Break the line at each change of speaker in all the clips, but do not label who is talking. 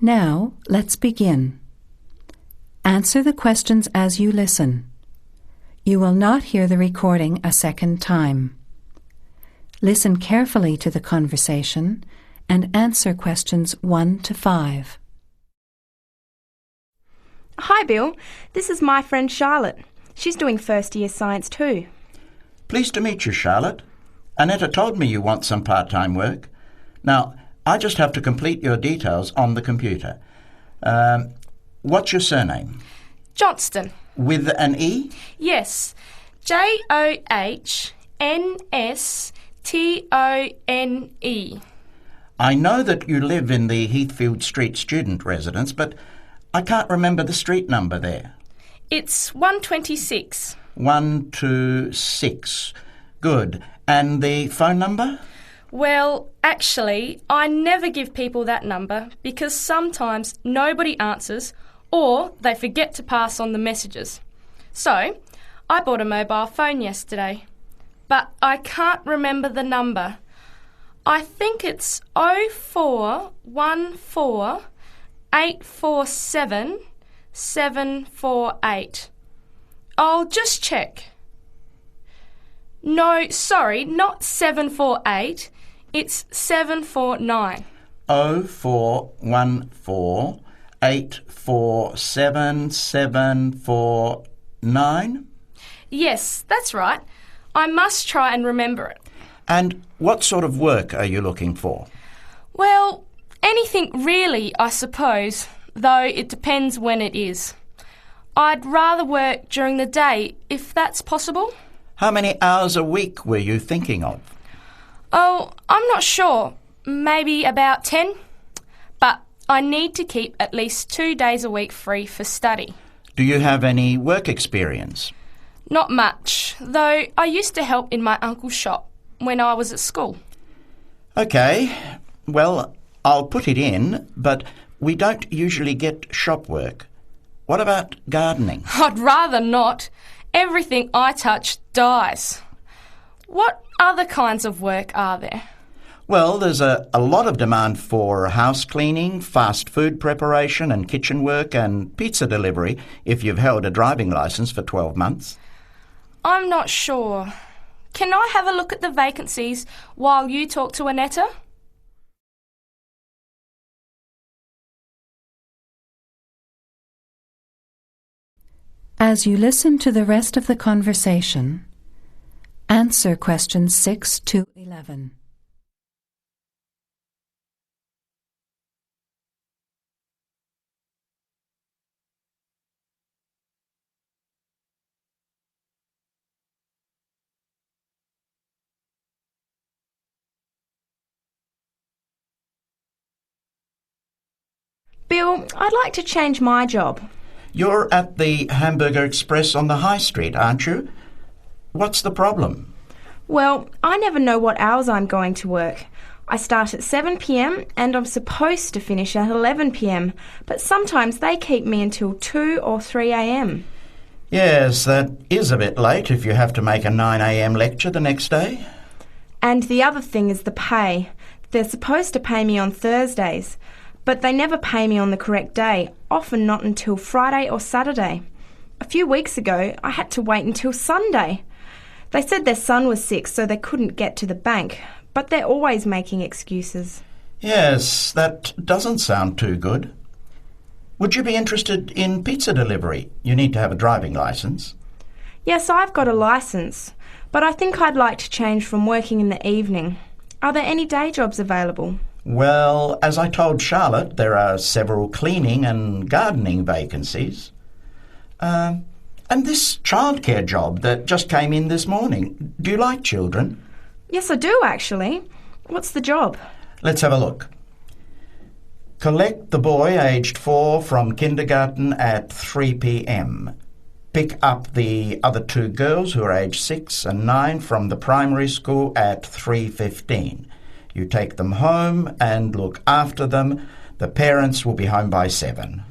Now, let's begin. Answer the questions as you listen. You will not hear the recording a second time. Listen carefully to the conversation and answer questions 1 to 5.
Hi, Bill. This is my friend Charlotte. She's doing first-year science too.
Pleased to meet you, Charlotte. Annetta told me you want some part-time work. Now, I just have to complete your details on the computer. What's your surname?
Johnston.
With an E?
Yes. JohnstonE.
I know that you live in the Heathfield Street student residence, but I can't remember the street number there.
It's 126.
126. Good. And the phone number?
Well, actually, I never give people that number because sometimes nobody answers or they forget to pass on the messages. So, I bought a mobile phone yesterday, but I can't remember the number. I think it's 0414 847 748. I'll just check. No, sorry, not 748. It's 749.
0414 847 749?
Yes, that's right. I must try and remember it.
And what sort of work are you looking for?
Well, anything really, I suppose, though it depends when it is. I'd rather work during the day, if that's possible.
How many hours a week were you thinking of?
Oh, I'm not sure. Maybe about 10. But I need to keep at least 2 days a week free for study.
Do you have any work experience?
Not much, though I used to help in my uncle's shop when I was at school.
OK. Well, I'll put it in, but we don't usually get shop work. What about gardening?
I'd rather not. Everything I touch dies. What other kinds of work are there?
Well, there's a lot of demand for house cleaning, fast food preparation and kitchen work and pizza delivery if you've held a driving licence for 12 months.
I'm not sure. Can I have a look at the vacancies while you talk to Annetta?
As you listen to the rest of the conversation, answer questions 6 to 11.
Bill, I'd like to change my job.
You're at the Hamburger Express on the High Street, aren't you? What's the problem?
Well, I never know what hours I'm going to work. I start at 7 p.m. and I'm supposed to finish at 11 p.m, but sometimes they keep me until 2 or 3 a.m.
Yes, that is a bit late if you have to make a 9 a.m. lecture the next day.
And the other thing is the pay. They're supposed to pay me on Thursdays, but they never pay me on the correct day, often not until Friday or Saturday. A few weeks ago, I had to wait until Sunday. They said their son was sick, so they couldn't get to the bank, but they're always making excuses.
Yes, that doesn't sound too good. Would you be interested in pizza delivery? You need to have a driving licence.
Yes, I've got a licence, but I think I'd like to change from working in the evening. Are there any day jobs available?
Well, as I told Charlotte, there are several cleaning and gardening vacancies. And this childcare job that just came in this morning. Do you like children?
Yes, I do, actually. What's the job?
Let's have a look. Collect the boy aged 4 from kindergarten at 3 p.m. Pick up the other 2 girls who are aged 6 and 9 from the primary school at 3:15. You take them home and look after them. The parents will be home by 7.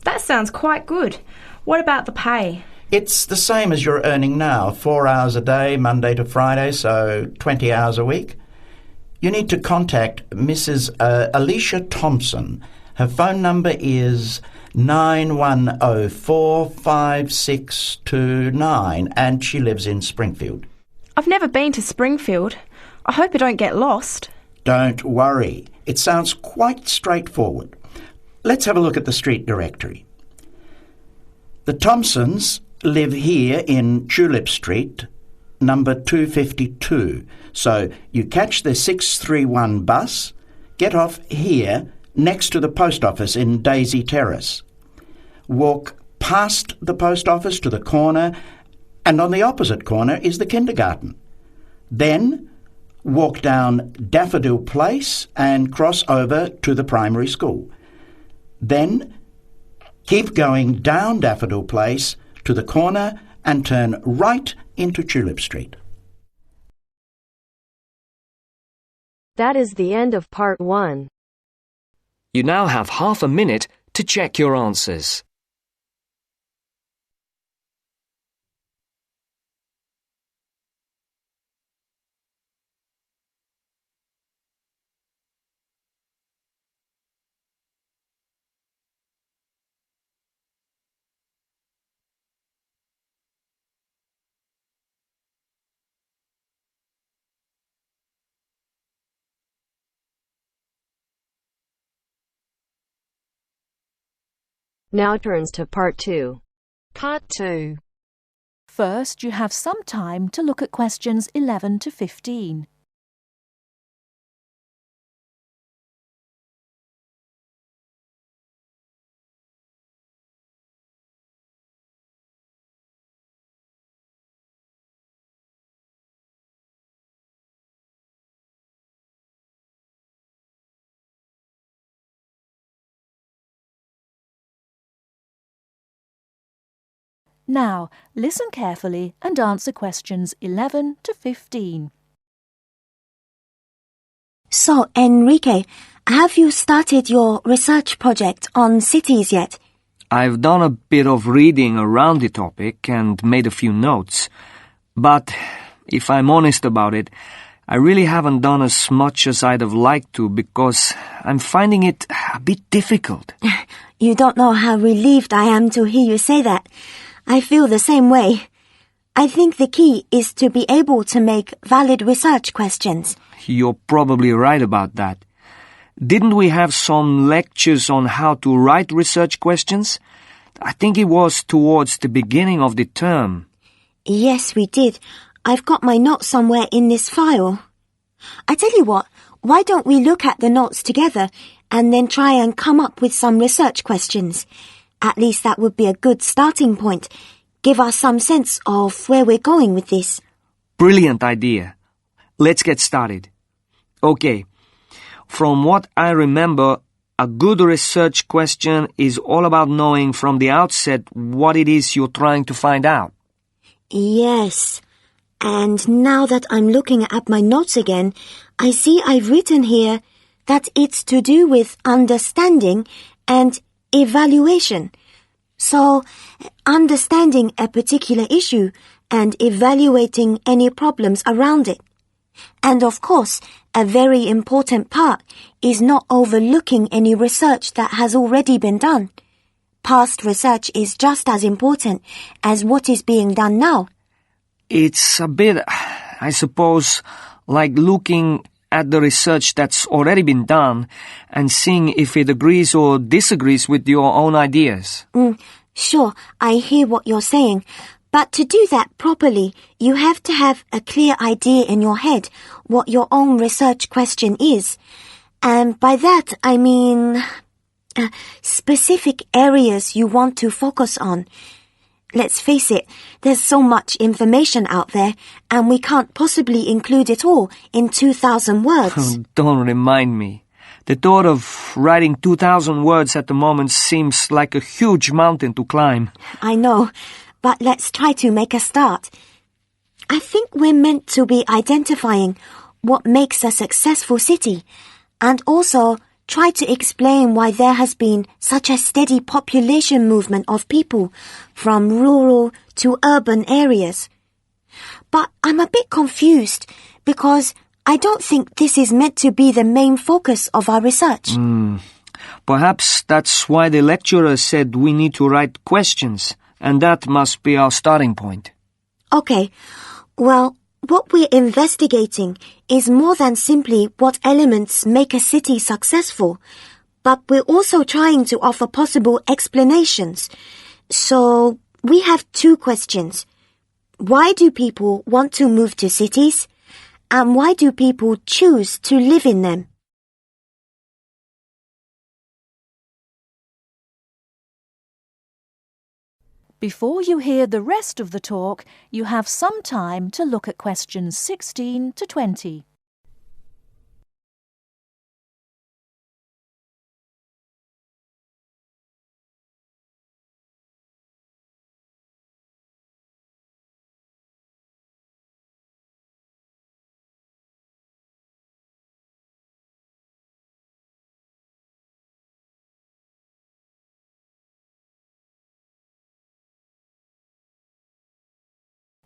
That sounds quite good. What about the pay?
It's the same as you're earning now, 4 hours a day, Monday to Friday, so 20 hours a week. You need to contact Mrs. Alicia Thompson Her phone number is 91045629 and she lives in Springfield.
I've never been to Springfield. I hope I don't get lost.
Don't worry. It sounds quite straightforward. Let's have a look at the street directory. The Thompsons live here in Tulip Street, number 252. So you catch the 631 bus, get off here next to the post office in Daisy Terrace. Walk past the post office to the corner, and on the opposite corner is the kindergarten. Then walk down Daffodil Place and cross over to the primary school. Then keep going down Daffodil Place to the corner and turn right into Tulip Street.
That is the end of part 1.
You now have half a minute to check your answers.
Now turns to part 2.
Part 2. First, you have some time to look at questions 11 to 15. Now, listen carefully and answer questions 11 to 15.
So, Enrique, have you started your research project on cities yet?
I've done a bit of reading around the topic and made a few notes. But, if I'm honest about it, I really haven't done as much as I'd have liked to because I'm finding it a bit difficult.
You don't know how relieved I am to hear you say that. I feel the same way. I think the key is to be able to make valid research questions.
You're probably right about that. Didn't we have some lectures on how to write research questions? I think it was towards the beginning of the term.
Yes, we did. I've got my notes somewhere in this file. I tell you what, why don't we look at the notes together and then try and come up with some research questions? At least that would be a good starting point. Give us some sense of where we're going with this.
Brilliant idea. Let's get started. Okay. From what I remember, a good research question is all about knowing from the outset what it is you're trying to find out.
Yes. And now that I'm looking at my notes again, I see I've written here that it's to do with understanding and evaluation. So, understanding a particular issue and evaluating any problems around it. And of course, a very important part is not overlooking any research that has already been done. Past research is just as important as what is being done now.
It's a bit, I suppose, like looking at the research that's already been done and seeing if it agrees or disagrees with your own ideas.
Sure, I hear what you're saying. But to do that properly, you have to have a clear idea in your head what your own research question is. And by that, I mean specific areas you want to focus on. Let's face it, there's so much information out there, and we can't possibly include it all in 2,000 words.
Don't remind me. The thought of writing 2,000 words at the moment seems like a huge mountain to climb.
I know, but let's try to make a start. I think we're meant to be identifying what makes a successful city, and also try to explain why there has been such a steady population movement of people from rural to urban areas. But I'm a bit confused because I don't think this is meant to be the main focus of our research.
Perhaps that's why the lecturer said we need to write questions, and that must be our starting point.
Okay, well, what we're investigating is more than simply what elements make a city successful, but we're also trying to offer possible explanations. So, we have 2 questions. Why do people want to move to cities? And why do people choose to live in them?
Before you hear the rest of the talk, you have some time to look at questions 16 to 20.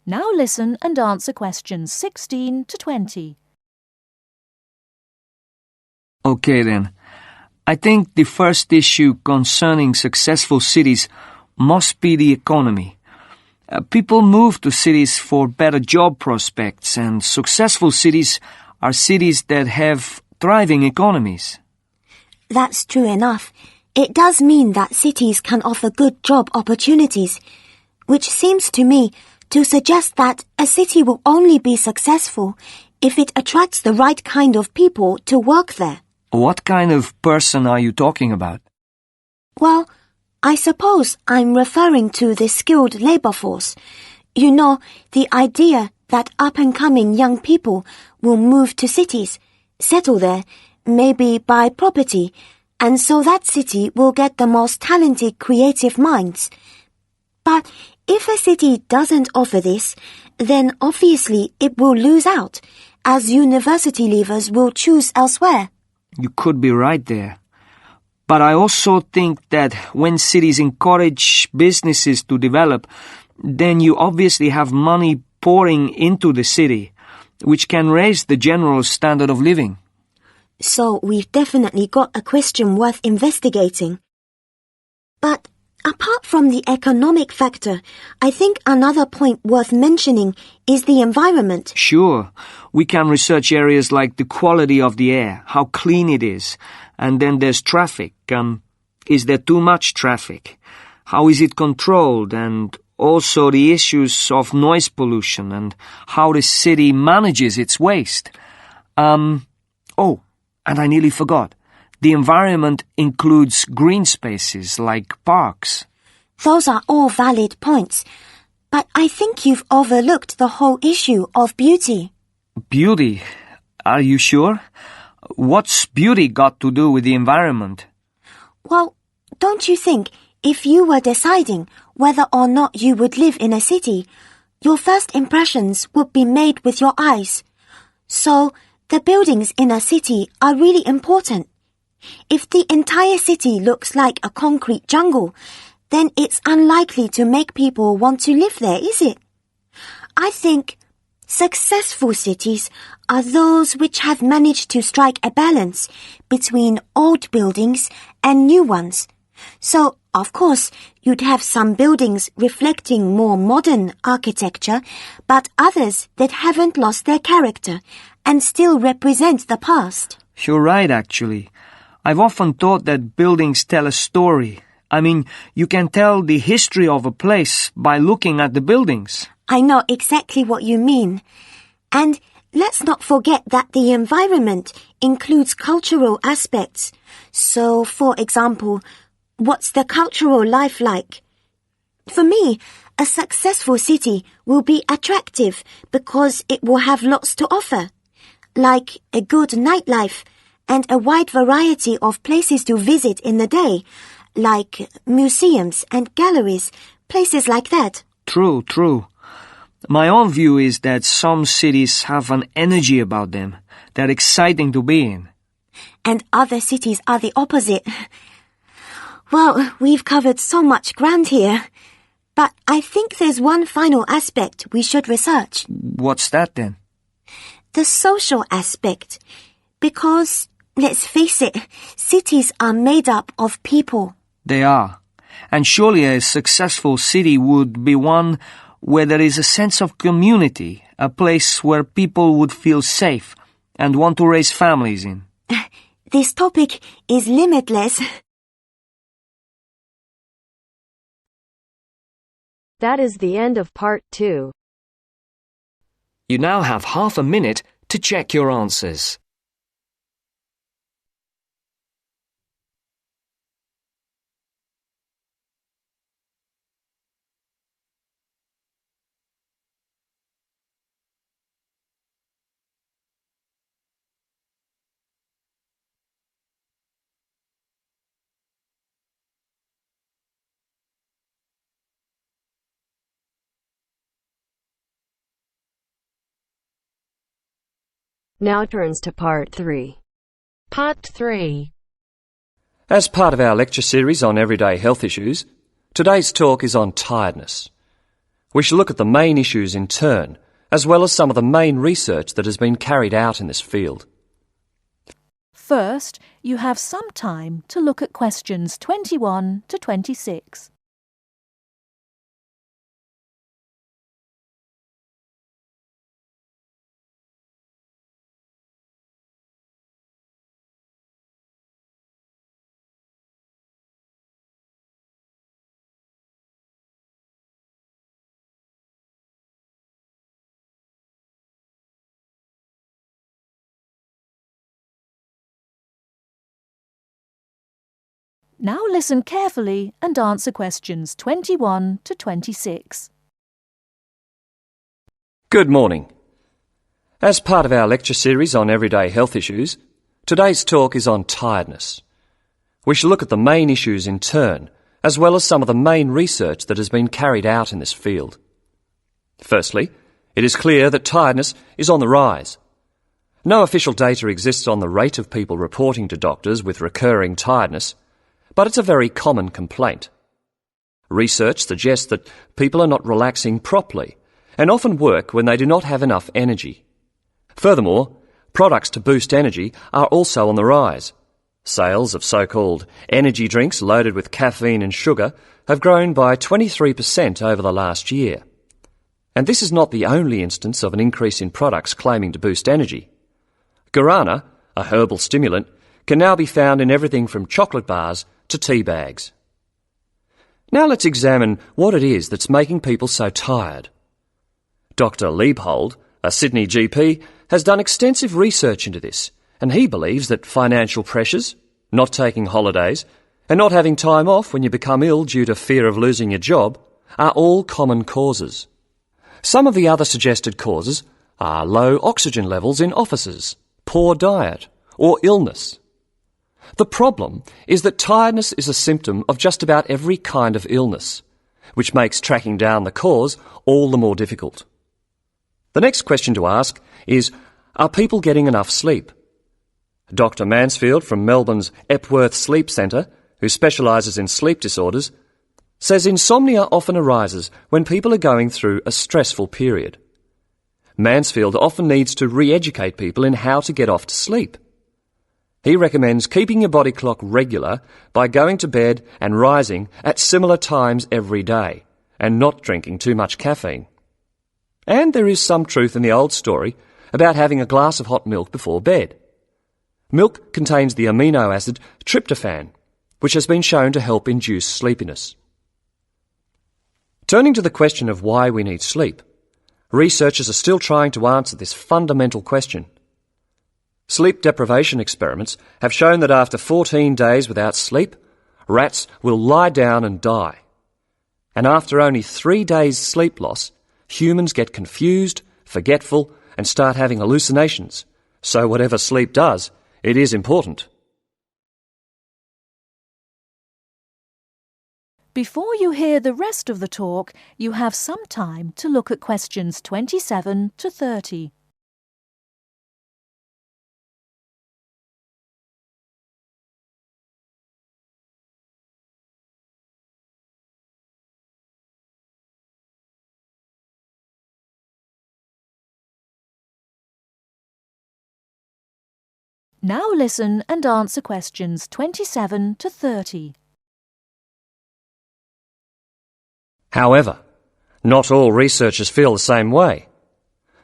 Now listen and answer questions 16 to 20.
Okay then. I think the first issue concerning successful cities must be the economy. People move to cities for better job prospects, and successful cities are cities that have thriving economies.
That's true enough. It does mean that cities can offer good job opportunities, which seems to me to suggest that a city will only be successful if it attracts the right kind of people to work there.
What kind of person are you talking about?
Well, I suppose I'm referring to the skilled labor force. You know, the idea that up-and-coming young people will move to cities, settle there, maybe buy property, and so that city will get the most talented creative minds. But if a city doesn't offer this, then obviously it will lose out, as university leavers will choose elsewhere.
You could be right there. But I also think that when cities encourage businesses to develop, then you obviously have money pouring into the city, which can raise the general standard of living.
So we've definitely got a question worth investigating. But apart from the economic factor, I think another point worth mentioning is the environment.
Sure, we can research areas like the quality of the air, how clean it is, and then there's traffic. Is there too much traffic? How is it controlled? And also the issues of noise pollution and how the city manages its waste. Oh, and I nearly forgot. The environment includes green spaces like parks.
Those are all valid points, but I think you've overlooked the whole issue of beauty.
Beauty? Are you sure? What's beauty got to do with the environment?
Well, don't you think if you were deciding whether or not you would live in a city, your first impressions would be made with your eyes? So, the buildings in a city are really important. If the entire city looks like a concrete jungle, then it's unlikely to make people want to live there, is it? I think successful cities are those which have managed to strike a balance between old buildings and new ones. So, of course, you'd have some buildings reflecting more modern architecture, but others that haven't lost their character and still represent the past.
You're right, actually. I've often thought that buildings tell a story. I mean, you can tell the history of a place by looking at the buildings.
I know exactly what you mean. And let's not forget that the environment includes cultural aspects. So, for example, what's the cultural life like? For me, a successful city will be attractive because it will have lots to offer, like a good nightlife and a wide variety of places to visit in the day, like museums and galleries, places like that.
True, true. My own view is that some cities have an energy about them. They're exciting to be in.
And other cities are the opposite. Well, we've covered so much ground here. But I think there's one final aspect we should research.
What's that then?
The social aspect. Because Let's face it, cities are made up of people.
They are. And surely a successful city would be one where there is a sense of community, a place where people would feel safe and want to raise families in.
This topic is limitless.
That is the end of part 2.
You now have half a minute to check your answers.
Now turns to part 3.
Part 3.
As part of our lecture series on everyday health issues, today's talk is on tiredness. We shall look at the main issues in turn, as well as some of the main research that has been carried out in this field.
First, you have some time to look at questions 21 to 26. Now listen carefully and answer questions 21 to 26.
Good morning. As part of our lecture series on everyday health issues, today's talk is on tiredness. We shall look at the main issues in turn, as well as some of the main research that has been carried out in this field. Firstly, it is clear that tiredness is on the rise. No official data exists on the rate of people reporting to doctors with recurring tiredness, but it's a very common complaint. Research suggests that people are not relaxing properly and often work when they do not have enough energy. Furthermore, products to boost energy are also on the rise. Sales of so-called energy drinks loaded with caffeine and sugar have grown by 23% over the last year. And this is not the only instance of an increase in products claiming to boost energy. Guarana, a herbal stimulant, can now be found in everything from chocolate bars to tea bags. Now let's examine what it is that's making people so tired. Dr. Liebhold, a Sydney GP, has done extensive research into this, and he believes that financial pressures, not taking holidays, and not having time off when you become ill due to fear of losing your job are all common causes. Some of the other suggested causes are low oxygen levels in offices, poor diet, or illness. The problem is that tiredness is a symptom of just about every kind of illness, which makes tracking down the cause all the more difficult. The next question to ask is, are people getting enough sleep? Dr. Mansfield from Melbourne's Epworth Sleep Centre, who specialises in sleep disorders, says insomnia often arises when people are going through a stressful period. Mansfield often needs to re-educate people in how to get off to sleep. He recommends keeping your body clock regular by going to bed and rising at similar times every day and not drinking too much caffeine. And there is some truth in the old story about having a glass of hot milk before bed. Milk contains the amino acid tryptophan, which has been shown to help induce sleepiness. Turning to the question of why we need sleep, researchers are still trying to answer this fundamental question. Sleep deprivation experiments have shown that after 14 days without sleep, rats will lie down and die. And after only 3 days sleep loss, humans get confused, forgetful, and start having hallucinations. So whatever sleep does, it is important.
Before you hear the rest of the talk, you have some time to look at questions 27 to 30. Now listen and answer questions 27 to 30.
However, not all researchers feel the same way.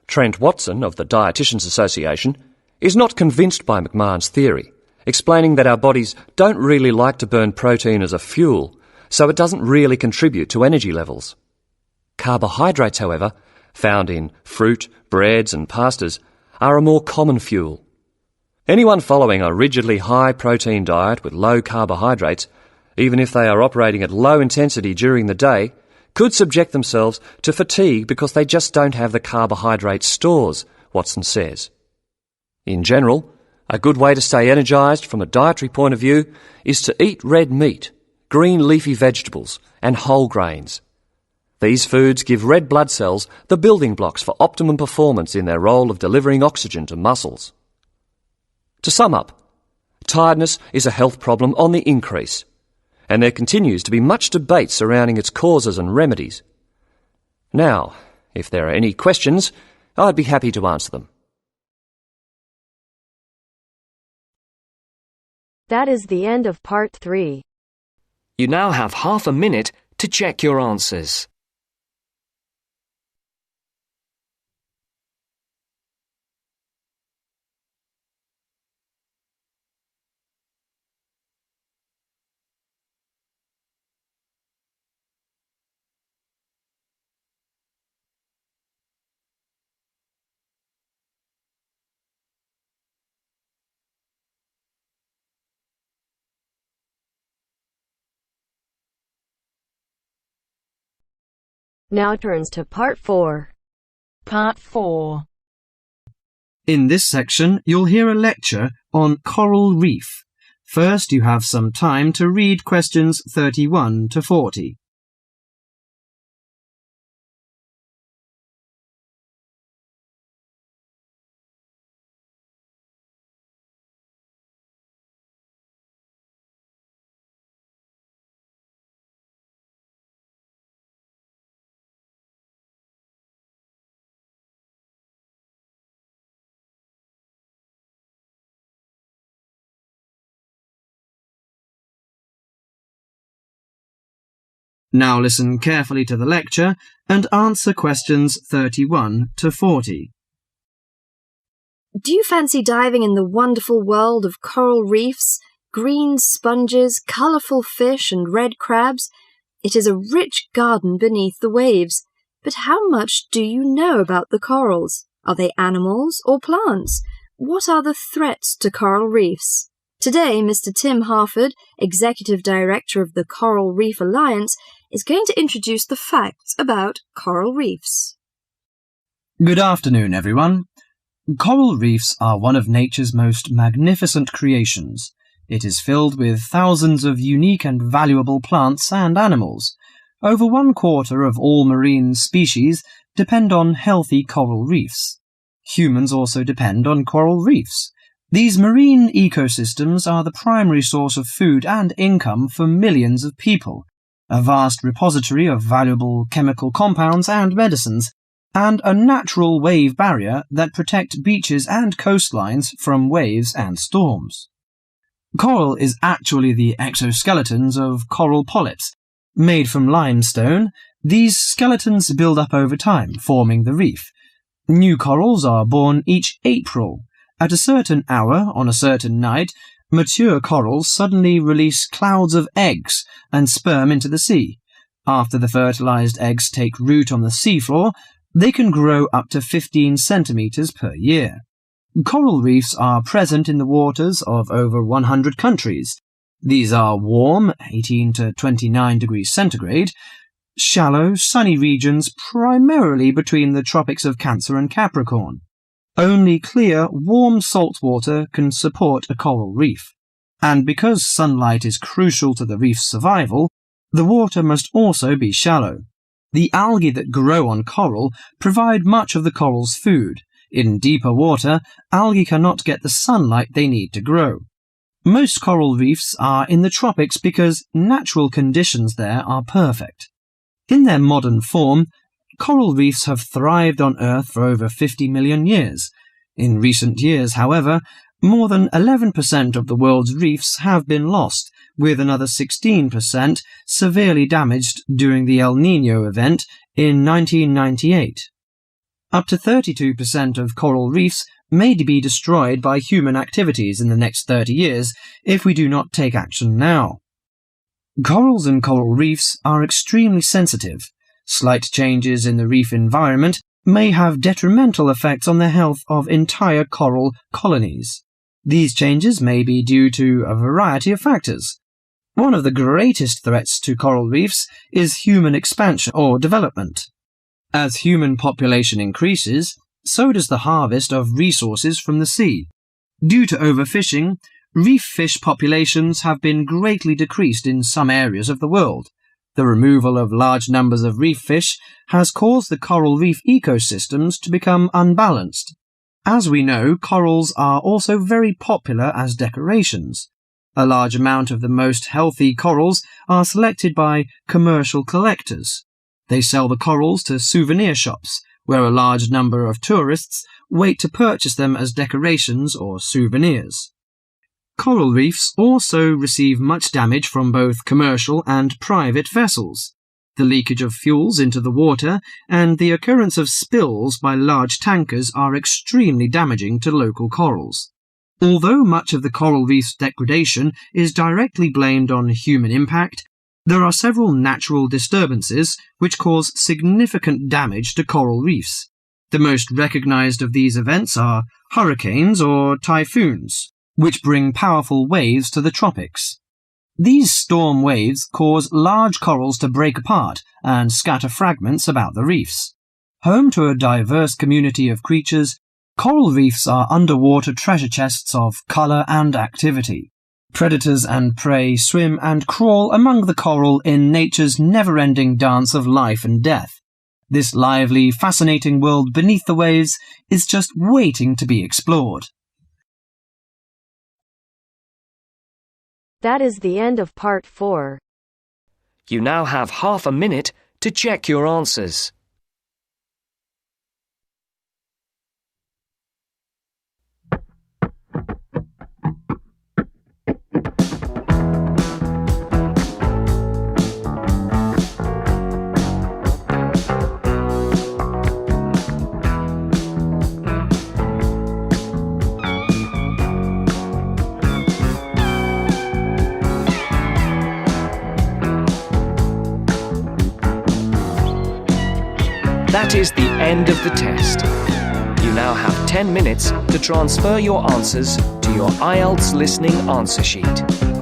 Trent Watson of the Dietitians Association is not convinced by McMahon's theory, explaining that our bodies don't really like to burn protein as a fuel, so it doesn't really contribute to energy levels. Carbohydrates, however, found in fruit, breads and pastas, are a more common fuel. Anyone following a rigidly high-protein diet with low carbohydrates, even if they are operating at low intensity during the day, could subject themselves to fatigue because they just don't have the carbohydrate stores, Watson says. In general, a good way to stay energised from a dietary point of view is to eat red meat, green leafy vegetables and whole grains. These foods give red blood cells the building blocks for optimum performance in their role of delivering oxygen to muscles. To sum up, tiredness is a health problem on the increase, and there continues to be much debate surrounding its causes and remedies. Now, if there are any questions, I'd be happy to answer them.
That is the end of part 3.
You now have half a minute to check your answers.
Now turns to part 4.
Part 4.
In this section, you'll hear a lecture on coral reef. First, you have some time to read questions 31 to 40. Now listen carefully to the lecture and answer questions 31 to 40.
Do you fancy diving in the wonderful world of coral reefs, green sponges, colourful fish and red crabs? It is a rich garden beneath the waves. But how much do you know about the corals? Are they animals or plants? What are the threats to coral reefs? Today, Mr. Tim Harford, Executive Director of the Coral Reef Alliance, is going to introduce the facts about coral reefs.
Good afternoon, everyone. Coral reefs are one of nature's most magnificent creations. It is filled with thousands of unique and valuable plants and animals. Over 1/4 of all marine species depend on healthy coral reefs. Humans also depend on coral reefs. These marine ecosystems are the primary source of food and income for millions of people, a vast repository of valuable chemical compounds and medicines, and a natural wave barrier that protect beaches and coastlines from waves and storms. Coral is actually the exoskeletons of coral polyps. Made from limestone, these skeletons build up over time, forming the reef. New corals are born each April. At a certain hour, on a certain night, mature corals suddenly release clouds of eggs and sperm into the sea. After the fertilized eggs take root on the seafloor, they can grow up to 15 centimeters per year. Coral reefs are present in the waters of over 100 countries. These are warm, 18 to 29 degrees centigrade, shallow, sunny regions primarily between the tropics of Cancer and Capricorn. Only clear, warm salt water can support a coral reef. And because sunlight is crucial to the reef's survival, the water must also be shallow. The algae that grow on coral provide much of the coral's food. In deeper water, algae cannot get the sunlight they need to grow. Most coral reefs are in the tropics because natural conditions there are perfect. In their modern form, coral reefs have thrived on Earth for over 50 million years. In recent years, however, More than 11% of the world's reefs have been lost, with another 16% severely damaged during the El Niño event in 1998. Up to 32% of coral reefs may be destroyed by human activities in the next 30 years if we do not take action now. Corals and coral reefs are extremely sensitive. Slight changes in the reef environment may have detrimental effects on the health of entire coral colonies. These changes may be due to a variety of factors. One of the greatest threats to coral reefs is human expansion or development. As human population increases, so does the harvest of resources from the sea. Due to overfishing, reef fish populations have been greatly decreased in some areas of the world. The removal of large numbers of reef fish has caused the coral reef ecosystems to become unbalanced. As we know, corals are also very popular as decorations. A large amount of the most healthy corals are selected by commercial collectors. They sell the corals to souvenir shops, where a large number of tourists wait to purchase them as decorations or souvenirs. Coral reefs also receive much damage from both commercial and private vessels. The leakage of fuels into the water and the occurrence of spills by large tankers are extremely damaging to local corals. Although much of the coral reef's degradation is directly blamed on human impact, there are several natural disturbances which cause significant damage to coral reefs. The most recognized of these events are hurricanes or typhoons, which bring powerful waves to the tropics. These storm waves cause large corals to break apart and scatter fragments about the reefs. Home to a diverse community of creatures, coral reefs are underwater treasure chests of colour and activity. Predators and prey swim and crawl among the coral in nature's never-ending dance of life and death. This lively, fascinating world beneath the waves is just waiting to be explored.
That is the end of part 4.
You now have half a minute to check your answers. That is the end of the test. You now have 10 minutes to transfer your answers to your IELTS listening answer sheet.